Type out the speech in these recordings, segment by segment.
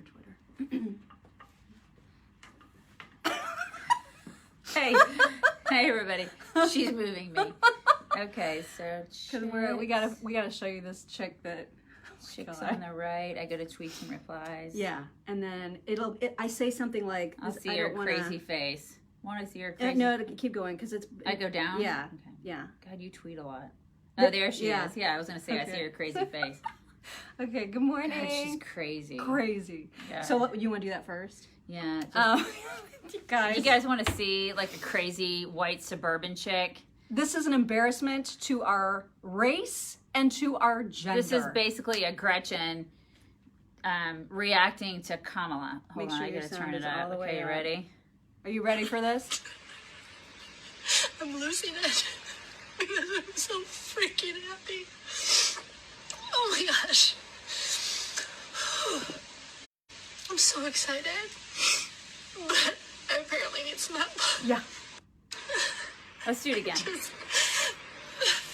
for Twitter. Hey, hey everybody. She's moving me. Okay, so Because we gotta show you this chick that chicks on the right. I go to tweets and replies. Yeah, and then I say something like, I'll see your crazy face. Want to see your crazy? No, keep going because I go down. Yeah, okay. yeah. God, you tweet a lot. Oh, there she is. Yeah, I was gonna say I see your crazy face. Okay. Good morning. God, she's crazy. Crazy. God. So you want to do that first? Yeah. You guys. You guys want to see like a crazy white suburban chick? This is an embarrassment to our race and to our gender. This is basically a Gretchen reacting to Kamala. Hold on, I gotta turn it up. Okay, you ready? Are you ready for this? I'm losing it because I'm so freaking happy. Oh my gosh. I'm so excited. But I apparently need some help. Yeah. Let's do it again. Just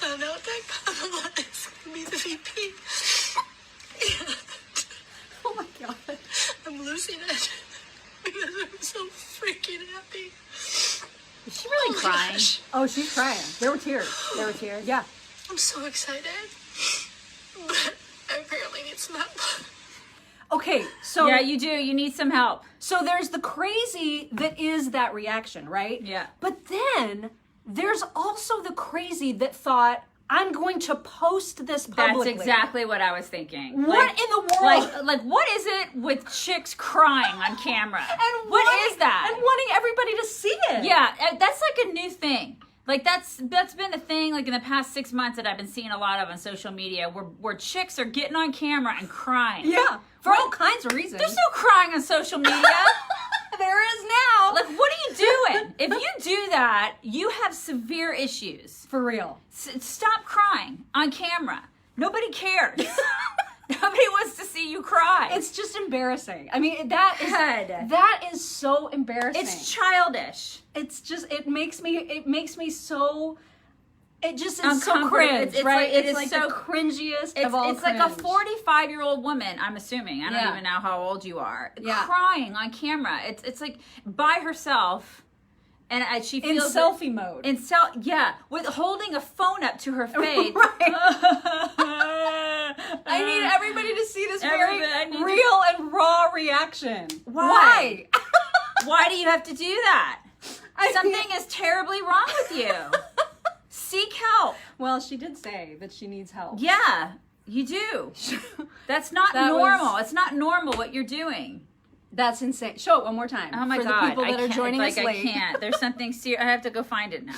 found out that Kamala is going to be the VP. And Oh my god. I'm losing it because I'm so freaking happy. Is she really crying? Gosh. Oh, she's crying. There were tears. There were tears? Yeah. I'm so excited. But I apparently need some help. Okay, so Yeah, you do. You need some help. So there's the crazy that is that reaction, right? Yeah. But then there's also the crazy that thought, I'm going to post this publicly. That's exactly what I was thinking. What in the world? Like what is it with chicks crying on camera? And what wanting- is that? And wanting everybody to see it. Yeah, that's like a new thing. Like that's been a thing like in the past 6 months that I've been seeing a lot of on social media where chicks are getting on camera and crying. Yeah. For all kinds of reasons. There's no crying on social media. There is now. Like, what are you doing? If you do that, you have severe issues. For real. Stop crying on camera. Nobody cares. Nobody wants to see you cry. It's just embarrassing. I mean, God. that is so embarrassing. It's childish. It's just it makes me so. It just is so Uncomfortable. cringe, It's right? like- it it's is like so- the cringiest of all It's like a cringe. 45-year-old woman, I'm assuming. I don't Yeah. even know how old you are. Yeah. Crying on camera. It's like by herself. And she in feels selfie mode. yeah, with holding a phone up to her face. I need everybody to see this very Everybody- I need real and raw reaction. Why? Why do you have to do that? I Something mean- is terribly wrong with you. Seek help. Well, she did say that she needs help. Yeah, you do. That's not That normal. was- It's not normal what you're doing. That's insane. Show it one more time. Oh my for god! the people that I are can't, joining like, us late. I can't. There's something serious. I have to go find it now.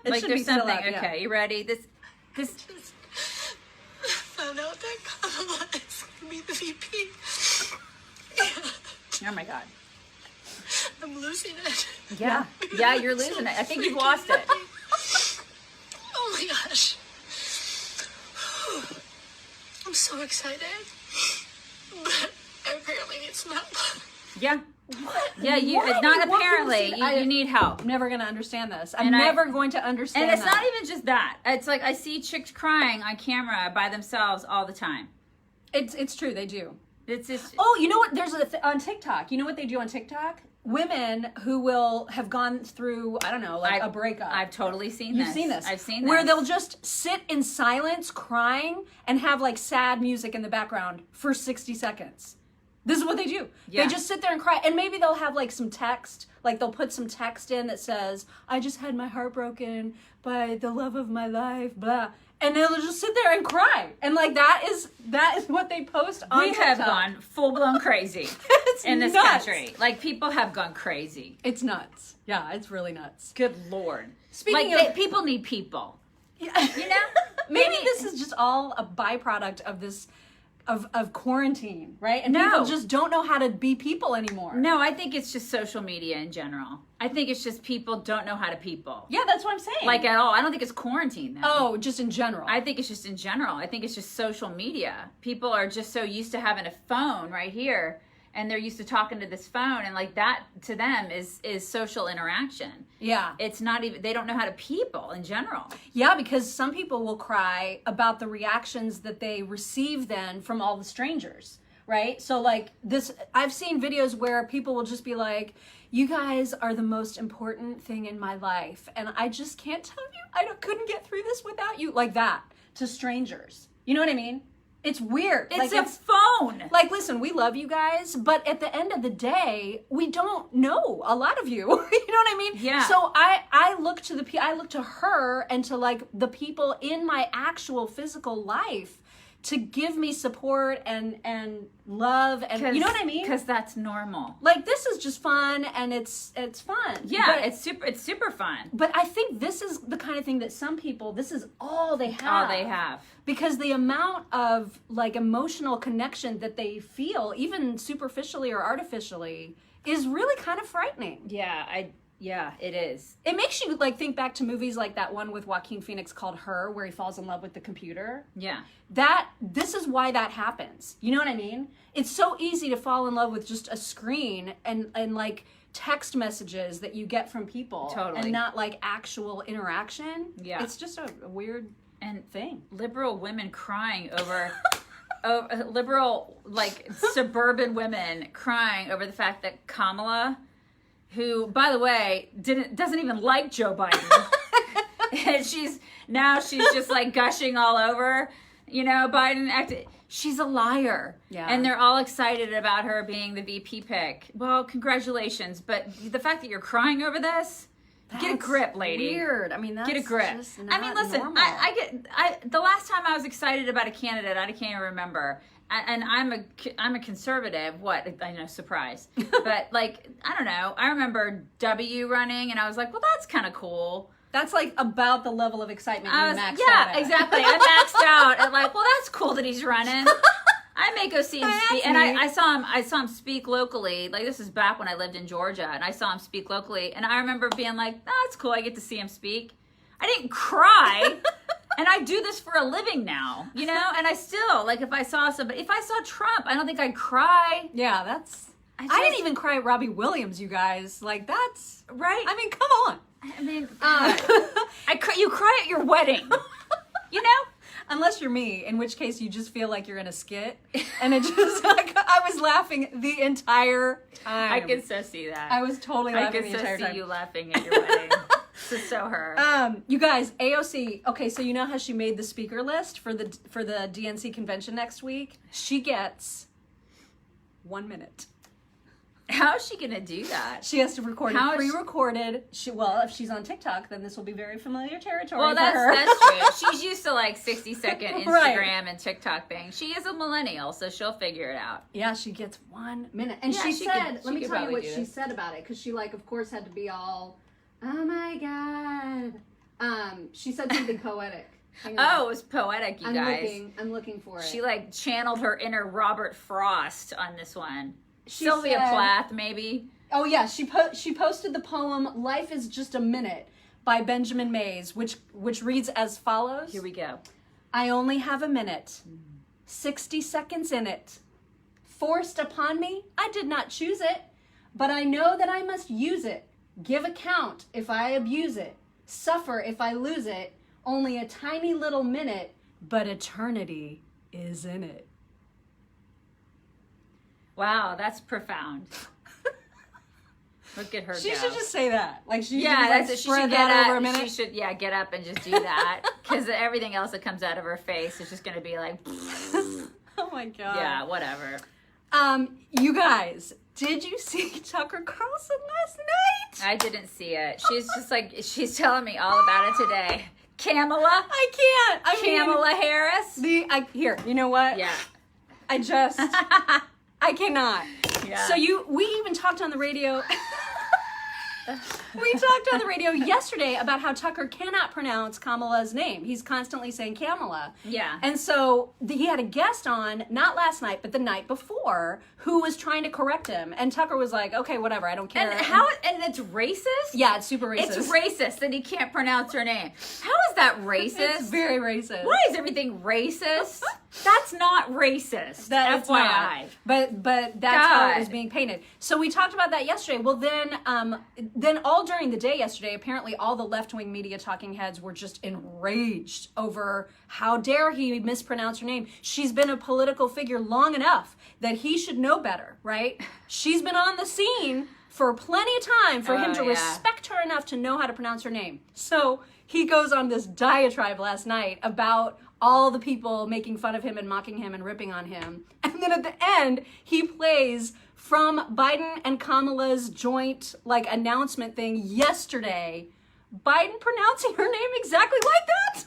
It Like should there's be still something. up, yeah. Okay, you ready? This. Found out that Kamala is going to be the VP. Oh my god. I'm losing it. Yeah. Yeah, you're losing it. I think you've lost it. Oh my gosh. I'm so excited. But I apparently need some help. Yeah. What? Yeah, you. Why? Not What apparently. was it? You need help. I'm never going to understand this. I'm And never going to understand And it's that. not even just that. It's like I see chicks crying on camera by themselves all the time. It's true. They do. It's just. Oh, you know what? There's on TikTok. You know what they do on TikTok? Women who will have gone through, I don't know, like a breakup. I've totally seen You've this. seen this. I've seen this. Where they'll just sit in silence crying and have like sad music in the background for 60 seconds. This is what they do. Yeah. They just sit there and cry. And maybe they'll have like some text, like they'll put some text in that says, I just had my heart broken by the love of my life, blah. And they'll just sit there and cry. And like that is what they post on We TikTok. have gone full blown crazy It's in this nuts. country. Like people have gone crazy. It's nuts. Yeah, it's really nuts. Good Lord. Speaking like of- people need people. Yeah. You know? Maybe this is just all a byproduct of this of quarantine, right? And No. people just don't know how to be people anymore. No, I think it's just social media in general. I think it's just people don't know how to people. Yeah, that's what I'm saying. Like at all. I don't think it's quarantine though. oh, just in general. I think it's just in general. I think it's just social media. People are just so used to having a phone right here, and they're used to talking to this phone, and like that to them is social interaction. yeah. It's not even, they don't know how to people in general. Yeah, because some people will cry about the reactions that they receive then from all the strangers, right? So like this, I've seen videos where people will just be like, you guys are the most important thing in my life, and I just can't tell you, couldn't get through this without you, like that, to strangers. You know what I mean? It's weird. It's a phone. Like, listen, we love you guys, but at the end of the day, we don't know a lot of you. You know what I mean? Yeah. So I look to her and to like the people in my actual physical life to give me support and love, and you know what I mean? Because that's normal. Like, this is just fun, and it's fun. Yeah, but, it's super fun. But I think this is the kind of thing that some people, this is all they have. All they have. Because the amount of like emotional connection that they feel, even superficially or artificially, is really kind of frightening. Yeah, it is. It makes you like think back to movies like that one with Joaquin Phoenix called Her, where he falls in love with the computer. Yeah. This is why that happens. You know what I mean? It's so easy to fall in love with just a screen and like text messages that you get from people. Totally. And not like actual interaction. Yeah. It's just a weird thing. Liberal women crying over liberal like suburban women crying over the fact that Kamala, who, by the way, doesn't even like Joe Biden. And she's just like gushing all over, Biden. She's a liar. Yeah. And they're all excited about her being the VP pick. Well, congratulations. But the fact that you're crying over this, get a grip, lady. Weird. I mean, that's get a grip. just not Listen, normal. the last time I was excited about a candidate, I can't even remember. And I'm a conservative. What? I know, surprise. But like, I don't know. I remember W running, and I was like, well, that's kind of cool. That's like about the level of excitement you maxed out at. Yeah, exactly. I maxed out at like, well, that's cool that he's running. I may go see him speak. And I saw him speak locally. Like, this is back when I lived in Georgia, and I saw him speak locally. And I remember being like, oh, that's cool. I get to see him speak. I didn't cry. And I do this for a living now, and I still, like, if I saw Trump, I don't think I'd cry. Yeah, I didn't even cry at Robbie Williams, you guys. Like, that's right. I mean, come on. I mean, you cry at your wedding, Unless you're me, in which case you just feel like you're in a skit, and it just like I was laughing the entire time. I can so see that. I was totally laughing the entire time. I can so see you laughing at your wedding. This is so her. You guys, AOC. Okay, so you know how she made the speaker list for the DNC convention next week? She gets 1 minute. How is she gonna do that? She has to record it pre-recorded. If she's on TikTok, then this will be very familiar territory for her. That's true. She's used to like 60-second Instagram Right. and TikTok thing. She is a millennial, so she'll figure it out. Yeah, she gets 1 minute, and Yeah, she said, let me tell you what she said about it, because she like, of course, had to be all, oh my god. She said something poetic. Oh, it was poetic, you guys. I'm looking for it. She like channeled her inner Robert Frost on this one. She Sylvia said, Plath, maybe. Oh yeah, she posted the poem "Life Is Just a Minute" by Benjamin Mays, which reads as follows. Here we go. I only have a minute, 60 seconds in it. Forced upon me, I did not choose it, but I know that I must use it. Give account if I abuse it. Suffer if I lose it. Only a tiny little minute, but eternity is in it. Wow, that's profound. Look at her. She go. should just say that. Like she that's should it. She spread should that get over a up. minute. She should get up and just do that, because everything else that comes out of her face is just going to be like. Oh my god. Yeah, whatever. You guys, did you see Tucker Carlson last night? I didn't see it. She's telling me all about it today. Kamala. I can't. Kamala Harris. Here. You know what? Yeah. I cannot. Yeah. So we even talked on the radio. We talked on the radio yesterday about how Tucker cannot pronounce Kamala's name. He's constantly saying Kamala. Yeah. And so he had a guest on, not last night, but the night before, who was trying to correct him. And Tucker was like, okay, whatever, I don't care. And it's racist? Yeah, it's super racist. It's racist that he can't pronounce her name. How is that racist? It's very racist. Why is everything racist? That's not racist. That it's FYI. not. But that's how it was being painted. So we talked about that yesterday. Well, then all during the day yesterday, apparently all the left-wing media talking heads were just enraged over how dare he mispronounce her name. She's been a political figure long enough that he should know better, right? She's been on the scene for plenty of time for him to respect her enough to know how to pronounce her name. So he goes on this diatribe last night about all the people making fun of him and mocking him and ripping on him. And then at the end, he plays from Biden and Kamala's joint announcement thing yesterday, Biden pronouncing her name exactly like that.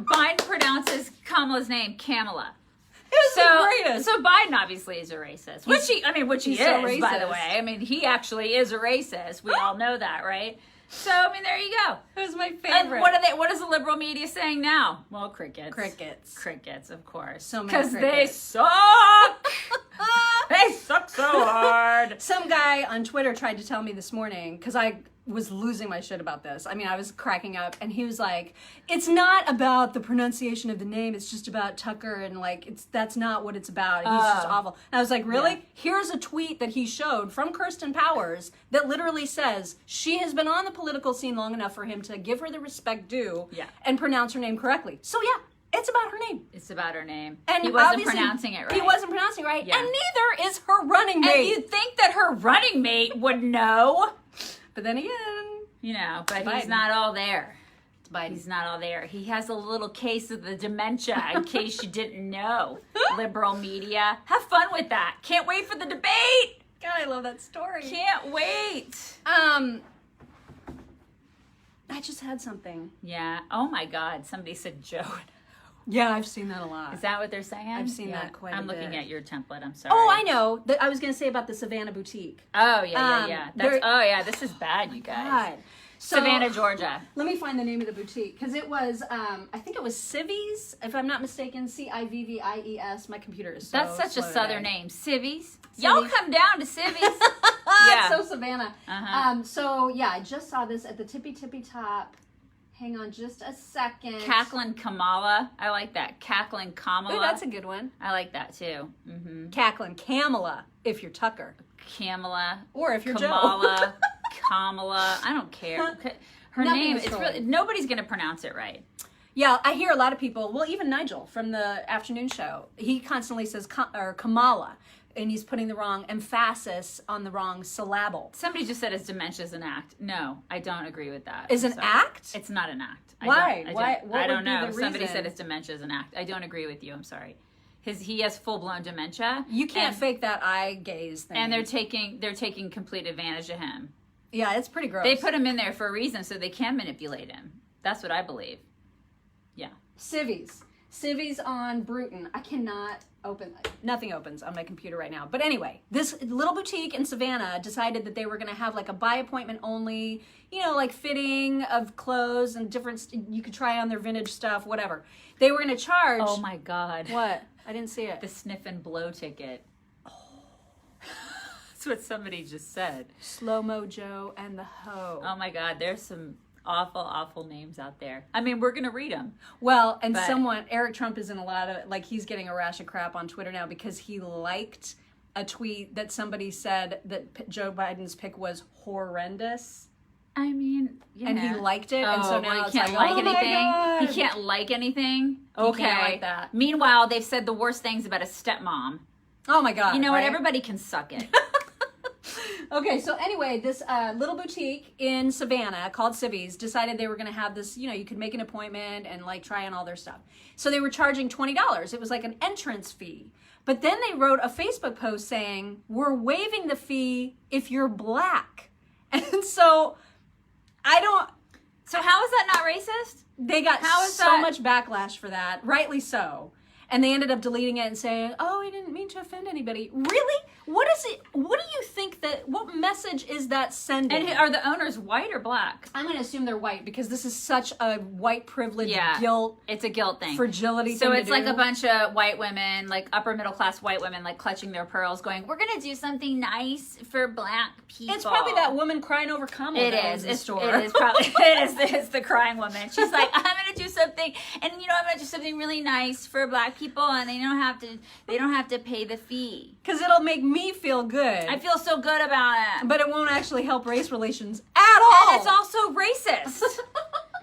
Biden pronounces Kamala's name Kamala. It's the greatest. So Biden obviously is a racist. Which he is, so by the racist. way. I mean, he actually is a racist. We all know that, right? So, I mean, there you go. It was my And favorite. what is the liberal media saying now? Well, crickets. Crickets, of course. So many because they crickets. suck. They suck so hard. Some guy on Twitter tried to tell me this morning, because I was losing my shit about this. I mean, I was cracking up, and he was like, it's not about the pronunciation of the name, it's just about Tucker, and that's not what it's about. He's just awful. And I was like, really? Yeah. Here's a tweet that he showed from Kirsten Powers that literally says she has been on the political scene long enough for him to give her the respect due and pronounce her name correctly. So yeah, it's about her name. It's about her name. And he wasn't obviously, pronouncing it right. He wasn't pronouncing it right, Yeah. and neither is her running mate. And you'd think that her running mate would know. But then again, But Biden. he's not all there. It's Biden. He's not all there. He has a little case of the dementia, in case you didn't know. Liberal media. Have fun with that. Can't wait for the debate. God, I love that story. Can't wait. I just had something. Yeah. Oh my God. Somebody said Joe. Yeah, I've seen that a lot. Is that what they're saying? I've seen that quite a I'm looking bit. at your template. I'm sorry. Oh, I know. I was going to say about the Savannah Boutique. Oh, yeah. there- This is bad, you guys. God. So, Savannah, Georgia. Let me find the name of the boutique, because it was, I think it was Civvies, if I'm not mistaken, Civvies. My computer is so That's such a slow southern today. name. Civvies. Y'all come down to Civvies. It's so Savannah. Uh-huh. So, yeah, I just saw this at the tippy top. Hang on just a second. Cackling Kamala. I like that. Cackling Kamala. Ooh, that's a good one. I like that too. Mm-hmm. Cackling Kamala, if you're Tucker. Kamala. Or if you're Kamala. Joe. Kamala. I don't care. Her Nothing name, is it's wrong. really, nobody's going to pronounce it right. Yeah, I hear a lot of people, well, even Nigel from the afternoon show, he constantly says Kamala, and he's putting the wrong emphasis on the wrong syllable. Somebody just said his dementia's an act. No, I don't agree with that. Is an act? It's not an act. Why? What I don't would be know. the Somebody reason? said his dementia is an act. I don't agree with you. I'm sorry. He has full-blown dementia. You can't and, fake that eye gaze thing. And they're taking complete advantage of him. Yeah, it's pretty gross. They put him in there for a reason so they can manipulate him. That's what I believe. Yeah. Civvies on Bruton. I cannot open, nothing opens on my computer right now. But anyway, this little boutique in Savannah decided that they were going to have a by appointment only, fitting of clothes and different, you could try on their vintage stuff, whatever. They were going to charge. Oh my God. What? I didn't see it. The sniff and blow ticket. Oh. That's what somebody just said. Slow-Mo Joe and the Hoe. Oh my God. There's some awful names out there. I mean, we're going to read them. Well, and Eric Trump is in a lot of, he's getting a rash of crap on Twitter now because he liked a tweet that somebody said that Joe Biden's pick was horrendous. I mean, and he liked it, and so now he it's can't like, oh anything. my God. He can't like anything. Okay. He can't like that. Meanwhile, they've said the worst things about his stepmom. Oh my God. You know right? what? Everybody can suck it. Okay, so anyway, this little boutique in Savannah called Civvies decided they were going to have this, you could make an appointment and try on all their stuff. So they were charging $20. It was like an entrance fee. But then they wrote a Facebook post saying, we're waiving the fee if you're black. And so So how is that not racist? They got so much backlash for that, rightly so. And they ended up deleting it and saying, oh, we didn't mean to offend anybody. Really? What is it? What do you think what message is that sending? And are the owners white or black? I'm going to assume they're white because this is such a white privilege, guilt. It's a guilt thing. Fragility So thing it's to like do. a bunch of white women, upper middle class white women, clutching their pearls going, we're going to do something nice for black people. It's probably that woman crying over Kamala. It that is. owns the store. It is probably. It's the crying woman. She's like, I'm going to do something, and I'm gonna do something really nice for Black people, and they don't have to pay the fee. Because it'll make me feel good. I feel so good about it. But it won't actually help race relations at all. And it's also racist.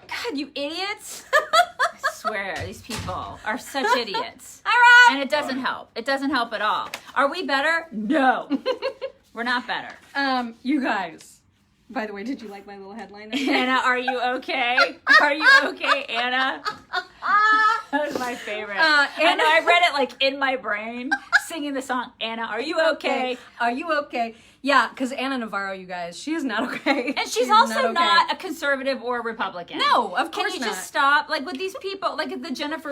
God, you idiots. I swear, these people are such idiots. And it doesn't help. It doesn't help at all. Are we better? No. We're not better. You guys. By the way, did you like my little headline? Anna, are you okay? Are you okay, Anna? That was my favorite. I know, I read it like in my brain, singing the song, Anna, are you okay? Are you okay? Yeah, because Anna Navarro, you guys, she is not okay. And she's also not a conservative or a Republican. No, of course not. Can you just stop? Like with these people, like the Jennifer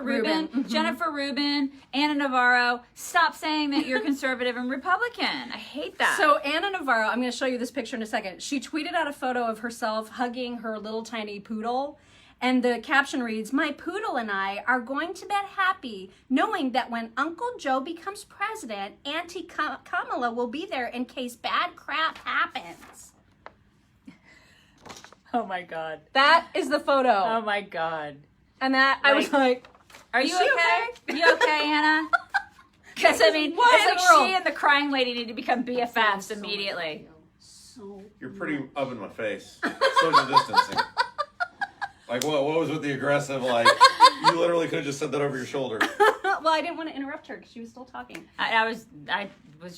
Rubin? Mm-hmm. Jennifer Rubin, Anna Navarro, stop saying that you're conservative and Republican. I hate that. So Anna Navarro, I'm going to show you this picture in a second. She tweeted out a photo of herself hugging her little tiny poodle. And the caption reads, "My poodle and I are going to bed happy, knowing that when Uncle Joe becomes president, Auntie Kamala will be there in case bad crap happens." Oh my God. That is the photo. Oh my God. And that, I was like, are you okay? You okay, Anna? Because, I mean, What in it's the like world? she and the crying lady need to become BFFs immediately. You're pretty up in my face. Social distancing. Like, what was with the aggressive, like, you literally could have just said that over your shoulder. Well, I didn't want to interrupt her because she was still talking. I was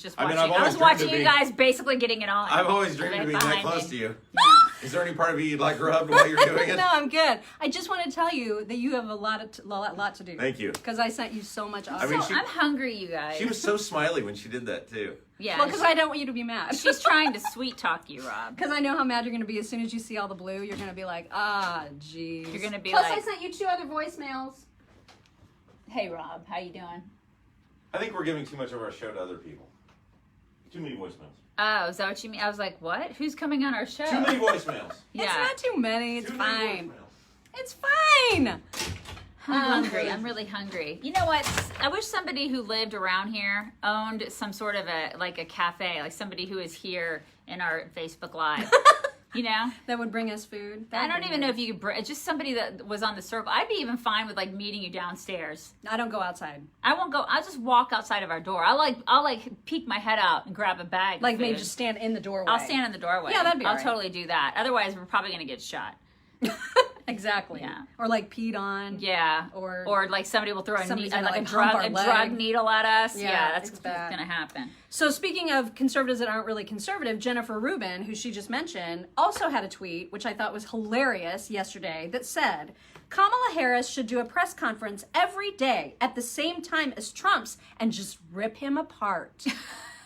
just watching. I've I was always watching dreamed you of guys basically getting it on. I've always dreamed of being that Behind close me. to you. Yeah. Is there any part of you you'd like rubbed while you're doing it? No, I'm good. I just want to tell you that you have a lot to do. Thank you. Because I sent you so much awesome. I mean, So I'm hungry, you guys. She was so smiley when she did that, too. Yeah. Well, because I don't want you to be mad. she's trying to sweet talk you, Rob. Because I know how mad you're going to be as soon as you see all the blue. You're going to be like, geez. You're gonna be Plus, like- I sent you 2 other voicemails. Hey, Rob, how you doing? I think we're giving too much of our show to other people. Too many voicemails. Oh, is that what you mean? I was like, what? Who's coming on our show? Too many voicemails. Yeah. It's not too many. It's Too many fine. voicemails. It's fine. I'm hungry. I'm really hungry. You know what? I wish somebody who lived around here owned some sort of a cafe, like somebody who is here in our Facebook Live. You know? That would bring us food. I don't even know if you could bring, just somebody that was on the circle. I'd be even fine with like meeting you downstairs. I don't go outside. I won't go. I'll just walk outside of our door. I'll peek my head out and grab a bag. Like of maybe food. just stand in the doorway. I'll stand in the doorway. Yeah, that'd be I'll all right. totally do that. Otherwise, we're probably gonna get shot. Exactly. Yeah. Or like peed on. Yeah. Or like somebody will throw a somebody's like gonna, a like, hump our drug leg. needle at us. Yeah, That's it's bad. gonna happen. So speaking of conservatives that aren't really conservative, Jennifer Rubin, who she just mentioned, also had a tweet, which I thought was hilarious yesterday, that said, Kamala Harris should do a press conference every day at the same time as Trump's and just rip him apart.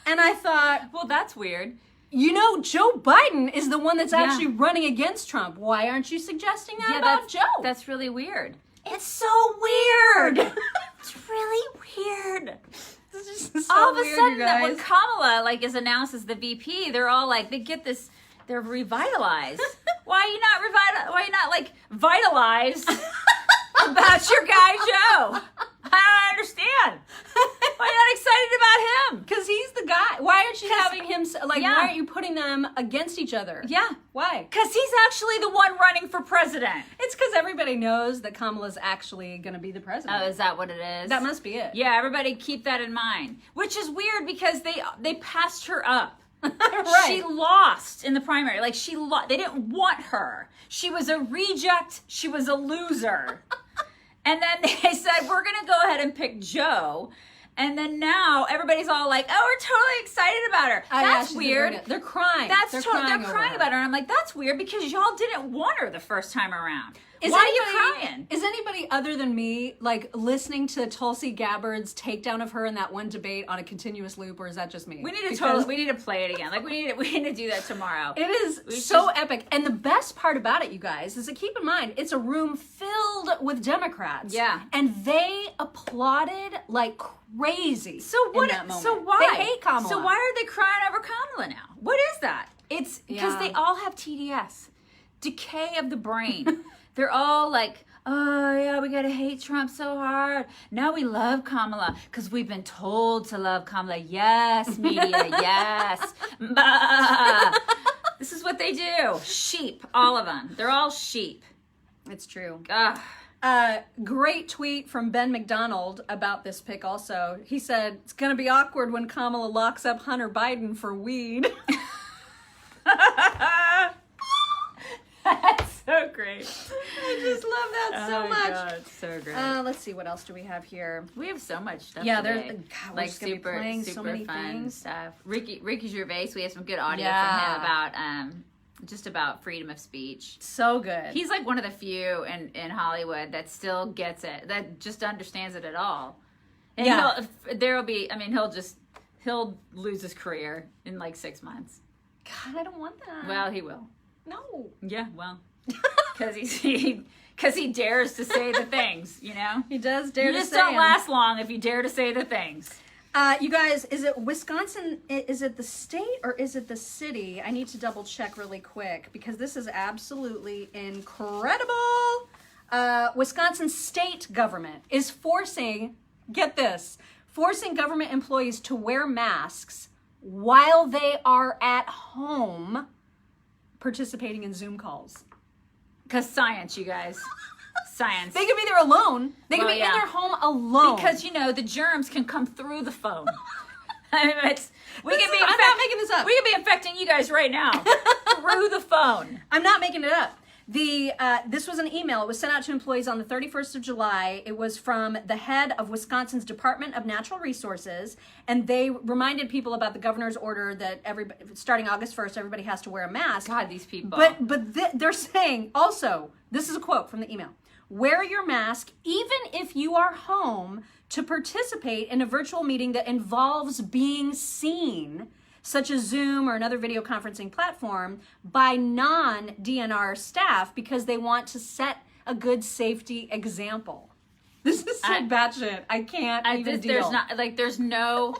And I thought, Well, that's weird. you know, Joe Biden is the one that's Yeah. actually running against Trump. Why aren't you suggesting that about that's Joe? That's really weird. It's so weird. It's really weird. This is so All of a weird, sudden, you that when guys. Kamala is announced as the VP, they're all like, they get this. They're revitalized. Why are you not vitalized about your guy Joe? I don't understand. Why are you not excited about him? Because he's the guy. Why aren't you having him, like, Yeah. why aren't you putting them against each other? Yeah, Why? because he's actually the one running for president. It's because everybody knows that Kamala's actually going to be the president. Oh, is that what it is? That must be it. Yeah, everybody keep that in mind. Which is weird because they passed her up. Right. She lost in the primary. Like they didn't want her. She was a reject. She was a loser. And then they said, we're going to go ahead and pick Joe. And then now everybody's all like, oh, we're totally excited about her. That's weird. They're crying. They're crying over her. about her. And I'm like, that's weird because y'all didn't want her the first time around. Why are you crying? Is anybody other than me, like, listening to Tulsi Gabbard's takedown of her in that one debate on a continuous loop, or is that just me? We need Because we need to play it again. Like we need to do that tomorrow. It is so epic. And the best part about it, you guys, is that keep in mind, it's a room filled with Democrats. Yeah. And they applauded like crazy. So what? In that moment. So why? They hate Kamala. So why are they crying over Kamala now? What is that? It's because Yeah. they all have TDS, decay of the brain. They're all like, oh yeah, we gotta hate Trump so hard. Now we love Kamala because we've been told to love Kamala. Yes, media, yes. Bah. This is what they do. Sheep, all of them. They're all sheep. It's true. Ugh. Great tweet from Ben McDonald about this pick also. He said, it's going to be awkward when Kamala locks up Hunter Biden for weed. That's so great. I just love that so much. God, it's so great. Let's see, what else do we have here? We have so much stuff Yeah, today. there's we're just gonna be playing so many fun things. stuff. Ricky Gervais, we have some good audio from Yeah. him about just about freedom of speech. So good. He's like one of the few in Hollywood that still gets it, that just understands it at all. And Yeah. he'll lose his career in like 6 months. God, I don't want that. Well, he will. No. Yeah, well, because he dares to say the things, you know. He does dare You to just say don't 'em. last long if you dare to say the things. You guys, is it Wisconsin? Is it the state or is it the city? I need to double check really quick because this is absolutely incredible. Wisconsin state government is forcing, get this, forcing government employees to wear masks while they are at home participating in Zoom calls. Because science, you guys. Science. They could be there alone. They could Well, be yeah. in their home alone. Because, you know, the germs can come through the phone. I mean, we could be I'm not making this up. We could be infecting you guys right now through the phone. I'm not making it up. This was an email. It was sent out to employees on the 31st of July. It was from the head of Wisconsin's Department of Natural Resources, and they reminded people about the governor's order that starting August 1st, everybody has to wear a mask. God, these people. They're saying also, this is a quote from the email: wear your mask even if you are home to participate in a virtual meeting that involves being seen, such as Zoom or another video conferencing platform, by non-DNR staff because they want to set a good safety example. This is so batshit. I can't even deal. There's no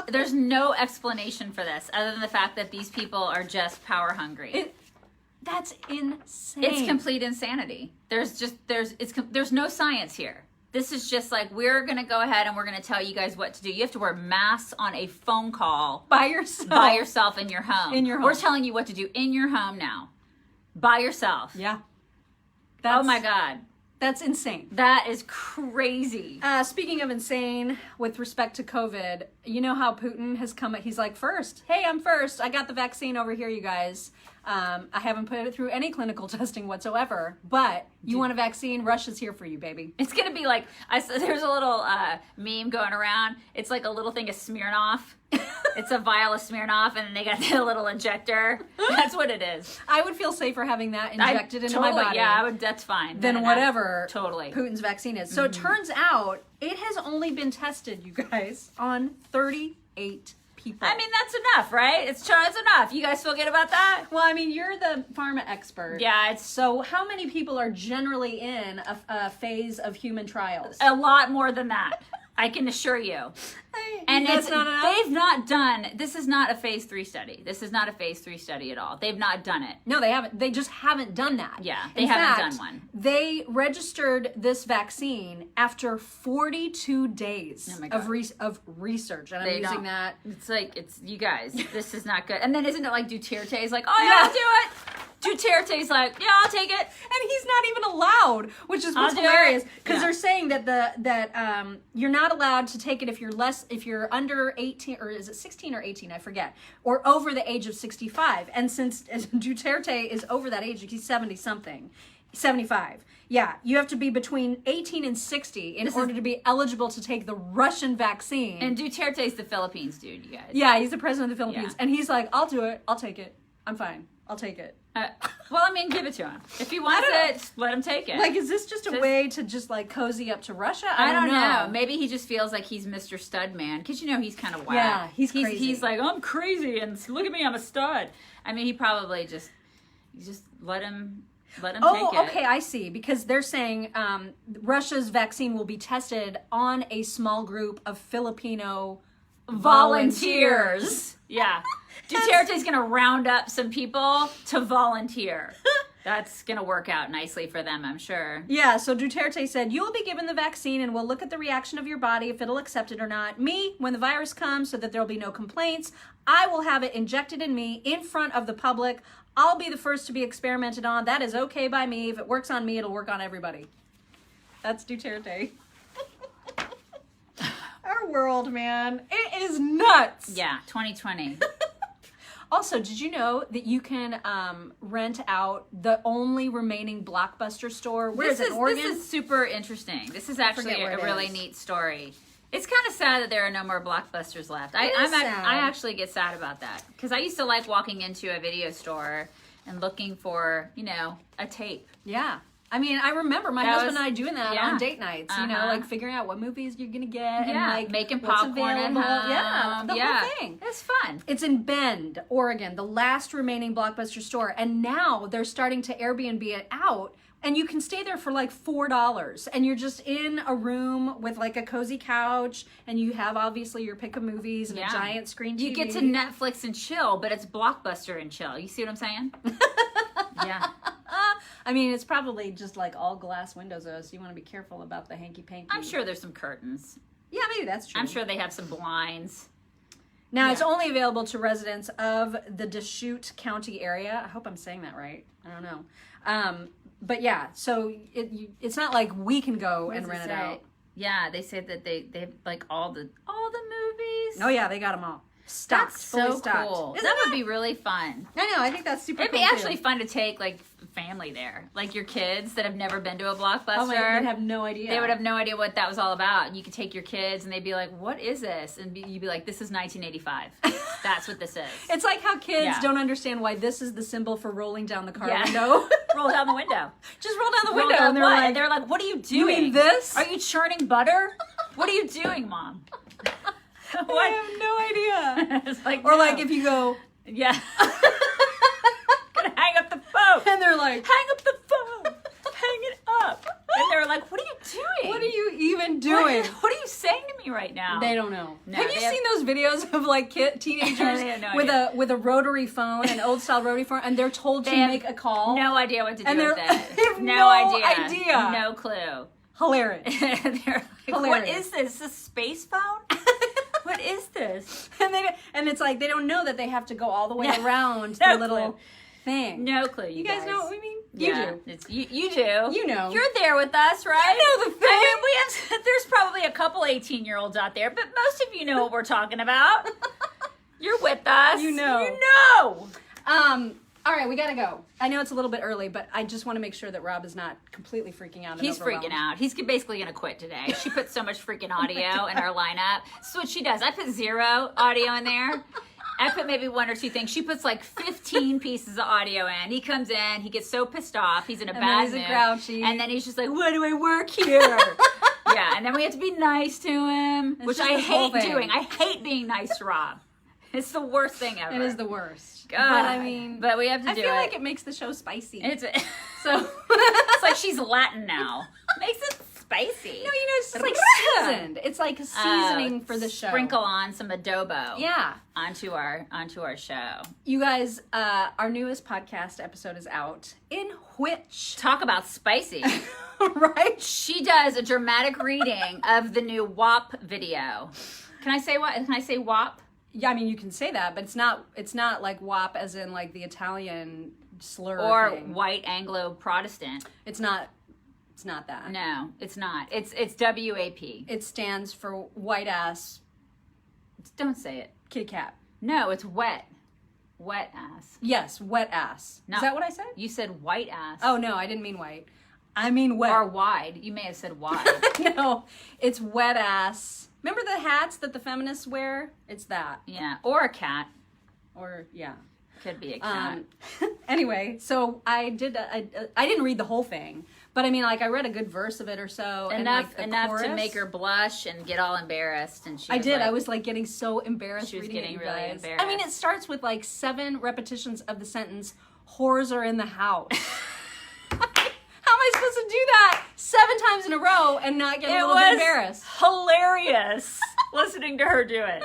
there's no explanation for this other than the fact that these people are just power hungry. That's insane. It's complete insanity. There's no science here. This is just like, we're going to go ahead and we're going to tell you guys what to do. You have to wear masks on a phone call. By yourself in your home. In your home. We're telling you what to do in your home now. By yourself. Yeah. Oh my God. That's insane. That is crazy. Speaking of insane, with respect to COVID, you know how Putin has come, he's like, first, hey, I'm first. I got the vaccine over here, you guys. I haven't put it through any clinical testing whatsoever, but you want a vaccine? Russia's here for you, baby. It's going to be like, there's a little meme going around. It's like a little thing of Smirnoff. It's a vial of Smirnoff, and then they got the little injector. That's what it is. I would feel safer having that injected into my body. Yeah, that's fine. Than whatever totally Putin's vaccine is. So it turns out it has only been tested, you guys, on 38 people. I mean, that's enough, right? It's enough. You guys feel good about that? Well, I mean, you're the pharma expert. Yeah, So how many people are generally in a phase of human trials? a lot more than that. I can assure you. And That's not enough? they've not done, this is not a phase 3 study. This is not a phase 3 study at all. They've not done it. No, they haven't. They just haven't done that. Yeah, they In haven't fact, done one. They registered this vaccine after 42 days Oh my God. of research. And I'm They using don't. that. It's like, you guys, this is not good. And then isn't it like Duterte's like, oh yeah, I'll do it. Duterte's like, yeah, I'll take it. And he's not even allowed, which is what's I'll do hilarious it. because Yeah. they're saying that you're not allowed to take it if you're under 18, or is it 16 or 18? I forget, or over the age of 65. And since Duterte is over that age, he's 70 something, 75. Yeah, you have to be between 18 and 60 in order to be eligible to take the Russian vaccine. And Duterte's the Philippines dude, you guys. Yeah, he's the president of the Philippines, Yeah. and he's like, I'll do it. I'll take it. I'm fine. I'll take it. Well, I mean, give it to him. If he wants don't know. it, just let him take it. Like, is this just a way to just like cozy up to Russia? I don't know. Maybe he just feels like he's Mr. Stud Man, because you know he's kind of whack. Yeah, he's crazy. He's like, I'm crazy, and look at me, I'm a stud. I mean, he probably just let him take it. Oh, okay, I see. Because they're saying Russia's vaccine will be tested on a small group of Filipino volunteers. Yeah. Duterte's going to round up some people to volunteer. That's going to work out nicely for them, I'm sure. Yeah, so Duterte said, you will be given the vaccine and we'll look at the reaction of your body if it'll accept it or not. Me, when the virus comes so that there'll be no complaints, I will have it injected in me in front of the public. I'll be the first to be experimented on. That is okay by me. If it works on me, it'll work on everybody. That's Duterte. Our world, man. It is nuts. Yeah, 2020. Also, did you know that you can rent out the only remaining Blockbuster store? Where is it, in Oregon? This is super interesting. This is actually forget where a it really is. neat story. It's kind of sad that there are no more Blockbusters left. I actually get sad about that because I used to like walking into a video store and looking for, you know, a tape. Yeah. I mean, I remember my husband and I doing that on date nights, you know, like figuring out what movies you're going to get and like making what's popcorn at home. available. Yeah, the whole thing. It's fun. It's in Bend, Oregon, the last remaining Blockbuster store. And now they're starting to Airbnb it out. And you can stay there for like $4. And you're just in a room with like a cozy couch. And you have obviously your pick of movies and a giant screen TV. You get to Netflix and chill, but it's Blockbuster and chill. You see what I'm saying? Yeah. I mean, it's probably just like all glass windows, though, so you want to be careful about the hanky-panky. I'm sure there's some curtains. Yeah, maybe that's true. I'm sure they have some blinds. Now, it's only available to residents of the Deschutes County area. I hope I'm saying that right. I don't know. But yeah, so it's not like we can go and rent it out. Yeah, they say that they have like all the movies. Oh yeah, they got them all. Stocked, That's fully so stocked. cool. Isn't That would be really fun. I know, I think that's super It'd cool be actually too. fun to take like family there, like your kids that have never been to a Blockbuster. Oh my God, they'd have no idea. They would have no idea what that was all about. You could take your kids and they'd be like, "What is this?" And you'd be like, "This is 1985. That's what this is." It's like how kids Yeah. don't understand why this is the symbol for rolling down the car Yeah. window. Roll down the window. Just roll down the Roll window, down and they're what? like, And they're like, "What are you doing? "You mean this?" Are you churning butter? What are you doing, Mom?" I have no idea. It's like, Or no. like if you go, Yeah. Gonna hang up the phone. and they're like, Hang up the phone. Hang it up. And they're like, "What are you doing? "What are you even doing?" What are you saying to me right now?" They don't know. No, have you they have- seen those videos of like teenagers They have no with idea. a rotary phone, an old style rotary phone, and they're told to They have make a call? No idea what to do And with they're- it. they have no no idea. idea. No clue. Hilarious. They're like, "What Hilarious. is this? A space phone? What is this?" and it's like they don't know that they have to go all the way Yeah. around No the little clue. thing. No clue. You guys know what we mean? Yeah. You do. It's, you do. You know. You're there with us, right? You know the thing. I mean, we have. There's probably a couple 18-year-olds out there, but most of you know what we're talking about. You're with us. You know. You know. All right, we gotta go. I know it's a little bit early, but I just want to make sure that Rob is not completely freaking out. And He's freaking overwhelmed. out. He's basically going to quit today. She put so much freaking audio in our lineup. This is what she does. I put 0 audio in there. I put maybe 1 or 2 things. She puts like 15 pieces of audio in. He comes in. He gets so pissed off. He's in a And bad then he's mood. grouchy. And then he's just like, "Why do I work here?" Yeah, and then we have to be nice to him, which just I this whole hate thing. doing. I hate being nice to Rob. It's the worst thing ever. It is the worst. God. But I mean, but we have to I do feel it. like it makes the show spicy. It's so it's like she's Latin now. Makes it spicy. No, you know, it's just like seasoned. It's like a seasoning for the show. Sprinkle on some adobo. Yeah. Onto our show. You guys, our newest podcast episode is out, in which, Talk about spicy. right? She does a dramatic reading of the new WAP video. Can I say what? Can I say WAP? Yeah, I mean, you can say that, but it's not like WAP as in like the Italian slur Or thing. white Anglo Protestant? It's not that. No, it's not. It's WAP. It stands for white ass Don't say it. kitty cat. No, it's wet. Wet ass. Yes, wet ass. No. Is that what I said? You said white ass. Oh no, I didn't mean white. I mean wet. Or wide. You may have said wide. No, it's wet ass. Remember the hats that the feminists wear? It's that. Yeah. Or a cat. Or yeah. Could be a cat. Anyway, so I didn't read the whole thing, but I mean, like I read a good verse of it or so. enough and, like, the to chorus. make her blush and get all embarrassed. And she I was did. like, I was like getting so embarrassed. She was reading getting it, you really guys. embarrassed. I mean, it starts with like 7 repetitions of the sentence, "Whores are in the house." How am I supposed to do that 7 times in a row and not get a little bit embarrassed? hilarious listening to her do it.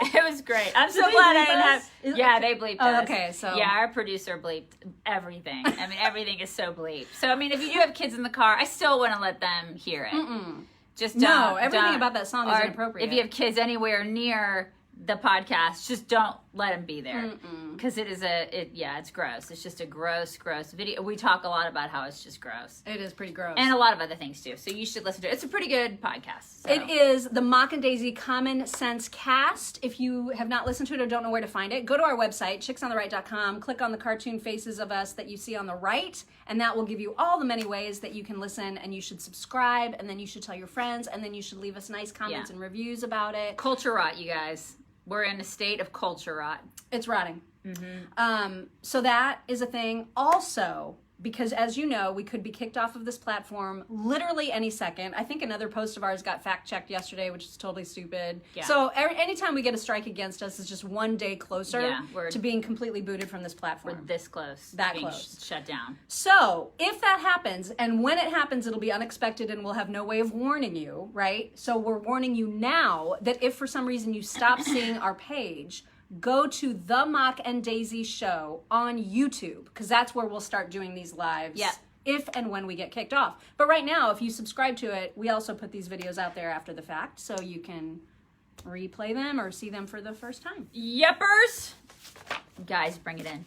It was great. I'm so they glad I bleep didn't us? have. Yeah, they bleeped Oh, us. okay, so- yeah, our producer bleeped everything. I mean, everything is so bleeped. So I mean, if you do have kids in the car, I still want to let them hear it. Just No, don't, everything don't. about that song is Or inappropriate. If you have kids anywhere near the podcast, just don't let him be there. Because it's gross. It's just a gross video. We talk a lot about how it's just gross. It is pretty gross. And a lot of other things too. So you should listen to it. It's a pretty good podcast. So. It is the Mock and Daisy Common Sense Cast. If you have not listened to it or don't know where to find it, go to our website, chicksontheright.com, click on the cartoon faces of us that you see on the right, and that will give you all the many ways that you can listen, and you should subscribe, and then you should tell your friends, and then you should leave us nice comments and reviews about it. Culture rot, you guys. We're in a state of culture rot. It's rotting. So that is a thing. Also, because as you know, we could be kicked off of this platform literally any second. I think another post of ours got fact-checked yesterday, which is totally stupid. Yeah. So anytime we get a strike against us is just one day closer to being completely booted from this platform. We're this close. That close. Shut down. So if that happens, and when it happens, it'll be unexpected and we'll have no way of warning you, right? So we're warning you now that if for some reason you stop seeing our page, go to the Mock and Daisy Show on YouTube, because that's where we'll start doing these lives if and when we get kicked off. But right now, if you subscribe to it, we also put these videos out there after the fact, so you can replay them or see them for the first time. Yeppers! Guys, bring it in.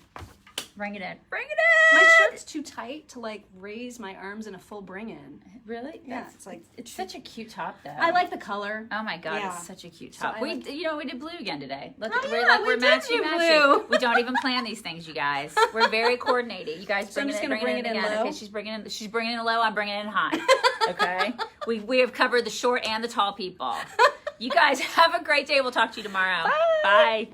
Bring it in. Bring it in! My shirt's too tight to like raise my arms in a full bring in. Really? Yeah, it's like it's such a cute top though. I like the color. Oh my god, it's such a cute top. So we did blue again today. Look, we we're did matchy do matchy. blue. We don't even plan these things, you guys. We're very coordinated. You guys I'm just gonna bring it in again. low. Okay, she's bringing in low. I'm bringing it in high. Okay, we have covered the short and the tall people. You guys have a great day. We'll talk to you tomorrow. Bye.